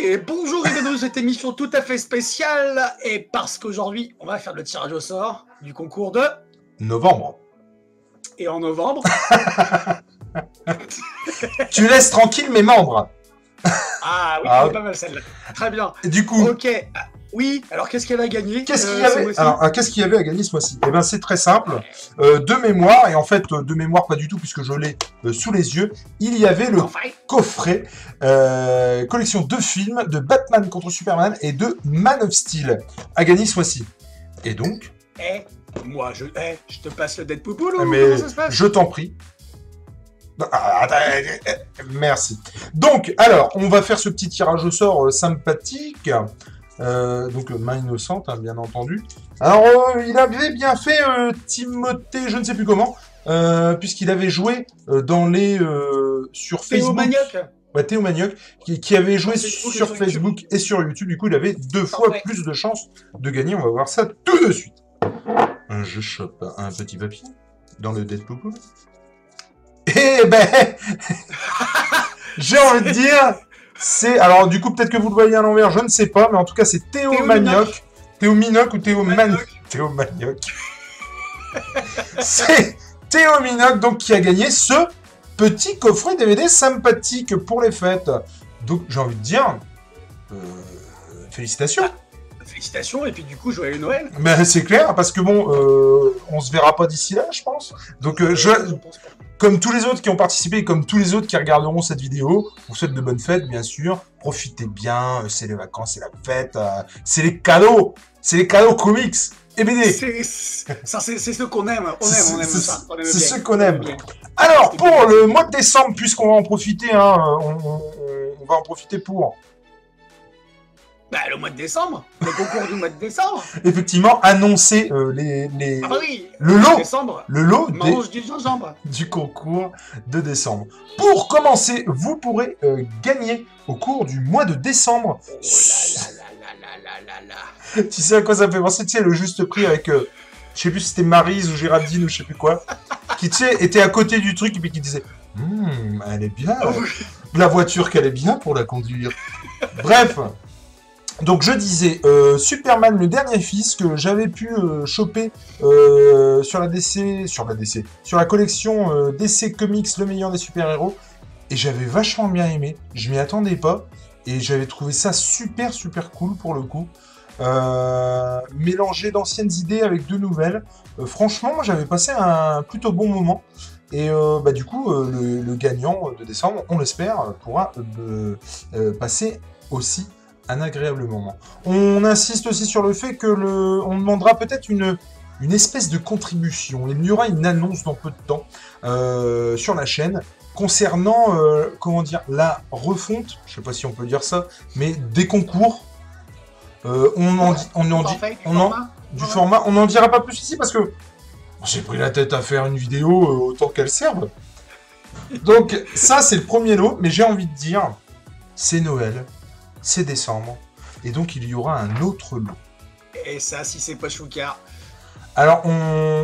Et bonjour et bienvenue dans cette émission tout à fait spéciale. Et parce qu'aujourd'hui, on va faire le tirage au sort du concours de novembre. Et en novembre... Tu laisses tranquille mes membres. Ah oui, elle est pas mal celle-là. Très bien. Et du coup... Ok. Oui, alors qu'est-ce qu'elle a gagné Qu'est-ce qu'il y avait à gagner ce mois-ci? Eh bien, c'est très simple. De mémoire, et en fait, de mémoire pas du tout, puisque je l'ai sous les yeux, il y avait le coffret collection de films de Batman contre Superman et de Man of Steel à gagner ce mois-ci. Et donc... Moi, je te passe le Deadpool ou mais comment ça se passe? Je t'en prie. Merci. Donc, alors, on va faire ce petit tirage au sort sympathique. Donc, main innocente, hein, bien entendu. Alors, il avait bien fait Timothée, je ne sais plus comment, puisqu'il avait joué dans les... sur Facebook. Théo Manioc. Ouais, Théo Manioc, qui avait joué sur Facebook et sur YouTube. Du coup, il avait 2 fois plus de chances de gagner. On va voir ça tout de suite. Je chope un petit papier dans le Deadpool. Eh ben, j'ai envie de dire, c'est... Alors, du coup, peut-être que vous le voyez à l'envers, je ne sais pas, mais en tout cas, c'est Théo Manioc. Théo Minoc ou Théo Manioc. Théo Manioc. C'est Théo Minoc, donc, qui a gagné ce petit coffret DVD sympathique pour les fêtes. Donc, j'ai envie de dire, félicitations. Félicitations, et puis du coup, joyeux Noël. Ben, c'est clair, parce que bon, on se verra pas d'ici là, je pense. Donc, comme tous les autres qui ont participé, comme tous les autres qui regarderont cette vidéo, on vous souhaite de bonnes fêtes, bien sûr. Profitez bien, c'est les vacances, c'est la fête, c'est les cadeaux comics et BD. C'est ce qu'on aime, on aime ça. C'est ce qu'on aime. Alors, pour le mois de décembre, puisqu'on va en profiter, hein, on va en profiter pour... Bah, le mois de décembre, le concours du mois de décembre. Effectivement, annoncer Ah bah oui, le lot mange du gingembre. Du concours de décembre. Pour commencer, vous pourrez gagner au cours du mois de décembre. Oh là. Tu sais à quoi ça me fait penser? Tu sais, le juste prix avec, je sais plus si c'était Maryse ou Géraldine ou je sais plus quoi, qui, tu sais, était à côté du truc et puis qui disait elle est bien, la voiture qu'elle est bien pour la conduire. Bref. Donc je disais, Superman, le dernier fils, que j'avais pu choper sur la collection DC Comics, le meilleur des super-héros, et j'avais vachement bien aimé, je m'y attendais pas, et j'avais trouvé ça super cool pour le coup. Mélanger d'anciennes idées avec de nouvelles, franchement, moi j'avais passé un plutôt bon moment, et du coup, le gagnant de décembre, on l'espère, pourra passer aussi un agréable moment. On insiste aussi sur le fait que on demandera peut-être une espèce de contribution. Il y aura une annonce dans peu de temps sur la chaîne concernant la refonte, je sais pas si on peut dire ça, mais des concours. Du format. On n'en dira pas plus ici parce que j'ai pris la tête à faire une vidéo autant qu'elle serve. Donc ça c'est le premier lot, mais j'ai envie de dire, c'est Noël. C'est décembre, et donc il y aura un autre lot. Et ça, si c'est pas Choucard. Alors,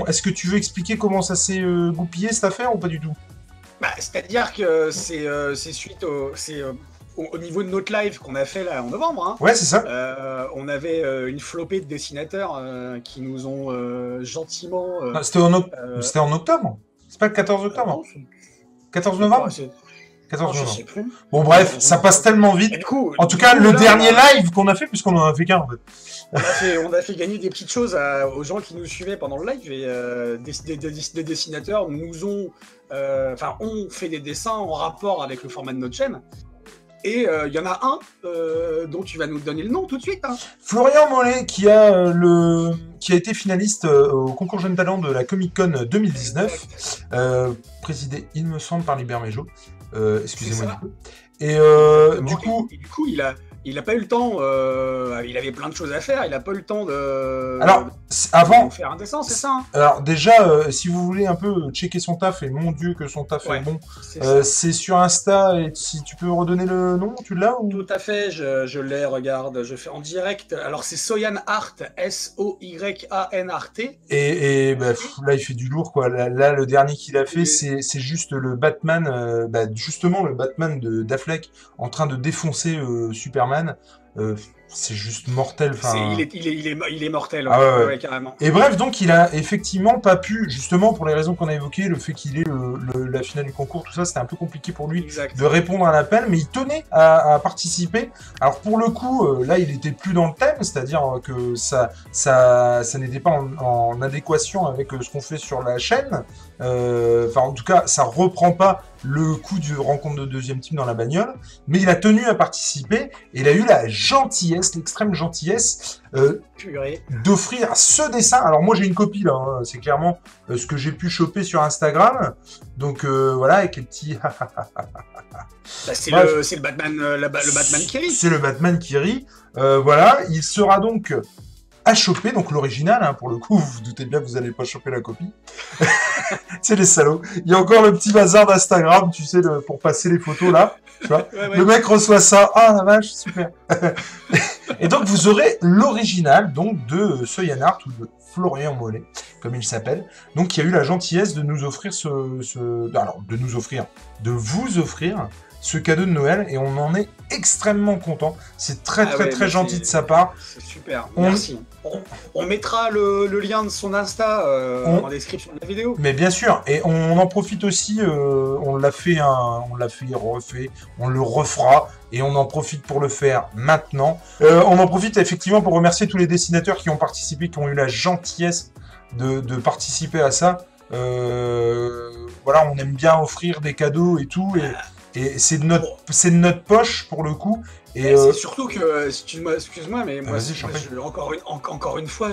est-ce que tu veux expliquer comment ça s'est goupillé cette affaire ou pas du tout? C'est-à-dire que c'est suite au niveau de notre live qu'on a fait là en novembre. Hein. Ouais, c'est ça. On avait une flopée de dessinateurs qui nous ont gentiment... C'était en octobre. C'est pas le 14 octobre 14 novembre 14 novembre. Je sais plus. Bon bref, ça passe tellement vite. Du coup, en tout cas, le dernier live qu'on a fait, puisqu'on en a fait qu'un en fait. On a fait gagner des petites choses aux gens qui nous suivaient pendant le live et des dessinateurs nous ont fait des dessins en rapport avec le format de notre chaîne. Et il y en a un dont tu vas nous donner le nom tout de suite. Hein. Florian Mollet, qui a été finaliste au concours Jeune Talent de la Comic Con 2019, présidé, il me semble, par Libert Méjo. Excusez-moi du coup. Et du coup, il a pas eu le temps. Il avait plein de choses à faire. Il a pas eu le temps de. Alors, de faire un dessin, c'est ça. Hein. Alors déjà, si vous voulez un peu checker son taf, et mon Dieu que son taf est bon, c'est sur Insta. Et si tu peux redonner le nom, tu l'as ou... Tout à fait. Je l'ai. Regarde, je fais en direct. Alors c'est Soyan Art, SOYANRT. Et là, il fait du lourd quoi. Là le dernier qu'il a fait, c'est juste le Batman, justement le Batman d'Affleck en train de défoncer Superman. Superman, c'est juste mortel. Il est mortel, ouais. carrément. Et bref, donc il a effectivement pas pu, justement pour les raisons qu'on a évoquées, le fait qu'il ait la finale du concours, tout ça, c'était un peu compliqué pour lui de répondre à l'appel, mais il tenait à participer. Alors pour le coup, là il était plus dans le thème, c'est-à-dire que ça n'était pas en adéquation avec ce qu'on fait sur la chaîne. Enfin en tout cas, ça reprend pas le coup du rencontre de deuxième team dans la bagnole, mais il a tenu à participer et il a eu la gentillesse, l'extrême gentillesse d'offrir ce dessin. Alors moi j'ai une copie là, hein, c'est clairement ce que j'ai pu choper sur Instagram, donc voilà, avec les petits... c'est le Batman, le Batman qui rit. C'est le Batman qui rit, voilà, il sera donc... à choper, donc l'original, hein, pour le coup, vous vous doutez bien que vous n'allez pas choper la copie. C'est les salauds. Il y a encore le petit bazar d'Instagram, tu sais, pour passer les photos là. Tu vois Le mec reçoit ça, ah la vache, super. Et donc vous aurez l'original donc de Soyan Art ou de Florian Mollet, comme il s'appelle. Donc qui a eu la gentillesse de nous offrir de vous offrir ce cadeau de Noël, et on en est extrêmement content. C'est très gentil de sa part. C'est super, merci. On mettra le lien de son Insta en description de la vidéo. Mais bien sûr, et on en profite aussi, on l'a fait, refait, on le refera, et on en profite pour le faire maintenant. On en profite effectivement pour remercier tous les dessinateurs qui ont participé, qui ont eu la gentillesse de participer à ça. Voilà, on aime bien offrir des cadeaux et tout, et c'est de notre poche pour le coup. Et c'est surtout que, excuse-moi, mais moi, encore une fois,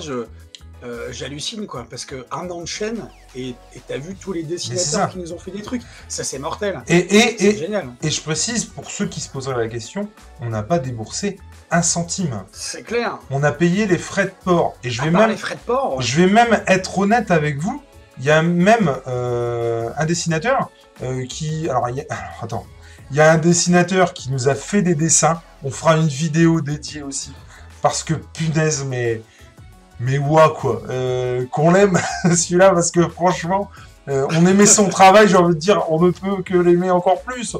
j'hallucine, quoi, parce que un an de chaîne, et t'as vu tous les dessinateurs qui nous ont fait des trucs, ça c'est mortel. C'est génial. Et je précise, pour ceux qui se poseraient la question, on n'a pas déboursé un centime. C'est clair. On a payé les frais de port. Et je vais même être honnête avec vous, il y a même un dessinateur qui... Alors, il y a un dessinateur qui nous a fait des dessins. On fera une vidéo dédiée aussi. Parce que, punaise, mais ouah, quoi. Qu'on l'aime, celui-là, parce que franchement, on aimait son travail, j'ai envie de dire, on ne peut que l'aimer encore plus.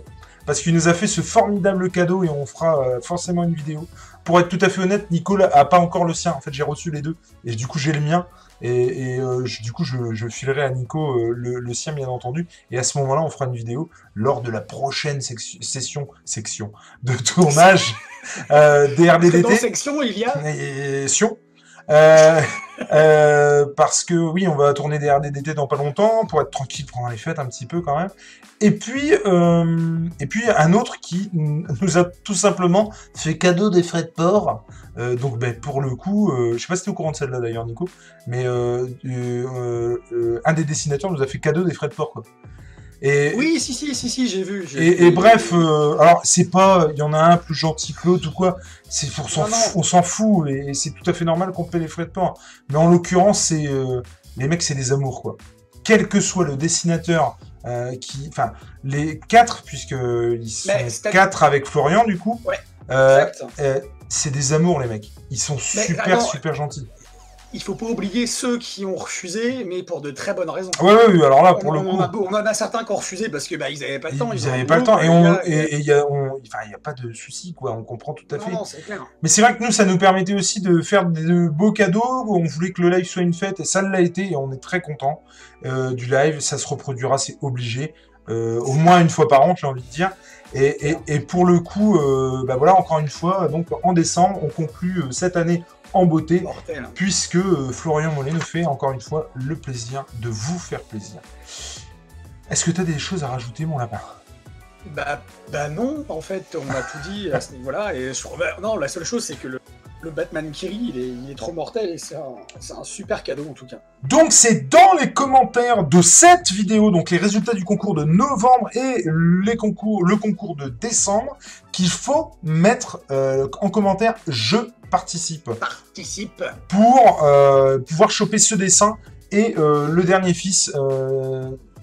Parce qu'il nous a fait ce formidable cadeau et on fera forcément une vidéo. Pour être tout à fait honnête, Nico a pas encore le sien. En fait, j'ai reçu les deux. Et du coup, j'ai le mien. Du coup, je filerai à Nico le sien, bien entendu. Et à ce moment-là, on fera une vidéo lors de la prochaine section de tournage des RDDT. Dans section, il y a... parce que oui, on va tourner des RDDT dans pas longtemps, pour être tranquille pendant les fêtes un petit peu quand même. Et puis un autre qui nous a tout simplement fait cadeau des frais de port. Donc pour le coup, je sais pas si t'es au courant de celle-là d'ailleurs, Nico, mais un des dessinateurs nous a fait cadeau des frais de port, quoi. Oui, si, j'ai vu. Bref, alors c'est pas, il y en a un plus gentil que l'autre ou quoi, on s'en fout, et c'est tout à fait normal qu'on paie les frais de port. Mais en l'occurrence, les mecs, c'est des amours, quoi. Quel que soit le dessinateur, les 4, puisqu'ils sont 4 avec Florian, du coup, c'est des amours, les mecs. Ils sont super gentils. Il faut pas oublier ceux qui ont refusé, mais pour de très bonnes raisons. Oui, alors là, pour le coup... On en a certains qui ont refusé parce que ils avaient pas le temps. Ils n'avaient pas le temps, et il n'y a pas de souci, quoi, on comprend tout à fait. Non, c'est clair. Mais c'est vrai que nous, ça nous permettait aussi de faire de beaux cadeaux, on voulait que le live soit une fête, et ça l'a été, et on est très content du live, ça se reproduira, c'est obligé, au moins une fois par an, j'ai envie de dire. Et pour le coup, voilà, encore une fois, donc en décembre, on conclut cette année en beauté, puisque Florian Mollet nous fait encore une fois le plaisir de vous faire plaisir. Est-ce que tu as des choses à rajouter, mon lapin? Bah non, en fait, on a tout dit à ce niveau-là. Non, la seule chose, c'est que le Batman qui rit, il est trop mortel, et c'est un super cadeau en tout cas. Donc c'est dans les commentaires de cette vidéo, donc les résultats du concours de novembre et le concours de décembre, qu'il faut mettre en commentaire « Je participe ». Pour pouvoir choper ce dessin et le dernier fils,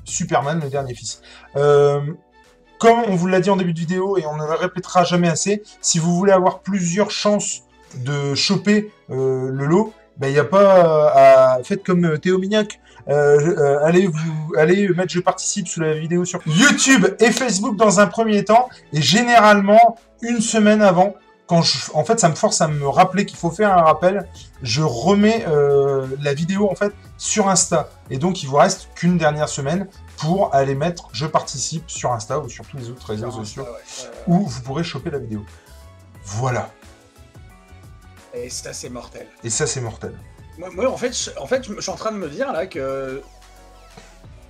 Superman, le dernier fils. Comme on vous l'a dit en début de vidéo, et on ne le répétera jamais assez, si vous voulez avoir plusieurs chances de choper le lot, il n'y a pas à... Faites comme Théo Mignac, allez mettre je participe sous la vidéo sur YouTube et Facebook dans un premier temps, et généralement une semaine avant, en fait, ça me force à me rappeler qu'il faut faire un rappel, je remets la vidéo en fait sur Insta. Et donc, il vous reste qu'une dernière semaine pour aller mettre je participe sur Insta ou sur tous les autres réseaux sociaux où vous pourrez choper la vidéo. Voilà. Et ça, c'est mortel. Et ça, c'est mortel. Moi en fait, je suis en train de me dire là que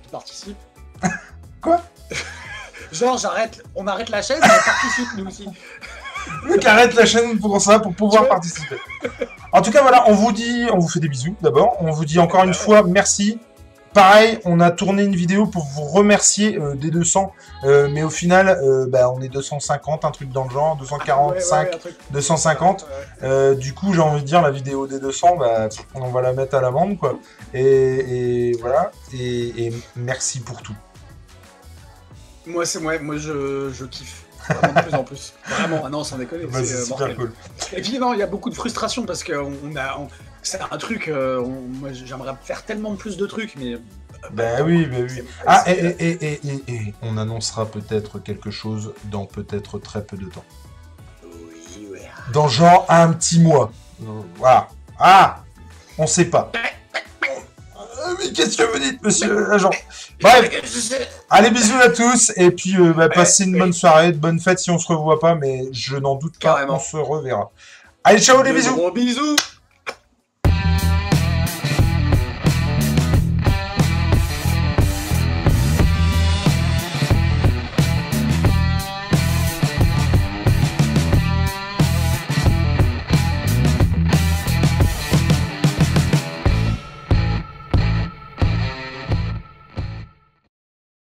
je participe. Quoi? Genre, on arrête la chaîne, on participe nous aussi. Le mec arrête la chaîne pour ça, pour pouvoir participer. En tout cas, voilà, on vous fait des bisous d'abord. On vous dit encore une fois merci. Pareil, on a tourné une vidéo pour vous remercier des 200, mais au final, on est 250, un truc dans le genre, 245, 250. Du coup, j'ai envie de dire, la vidéo des 200, on va la mettre à l'amende, quoi. Et voilà, et merci pour tout. Moi, je kiffe. Vraiment de plus en plus. Vraiment, non, sans déconner. C'est super cool. Et puis, non, il y a beaucoup de frustration parce que c'est un truc. Moi, j'aimerais faire tellement plus de trucs, mais. Oui. Ah, et on annoncera peut-être quelque chose dans peut-être très peu de temps. Oui, ouais. Dans genre un petit mois. Voilà. Ah, on sait pas. Mais qu'est-ce que vous dites, monsieur l'agent? Bref, allez, bisous à tous, et puis passez une bonne soirée, de bonnes fêtes si on se revoit pas, mais je n'en doute pas, on se reverra. Allez, ciao les bisous. Gros bisous.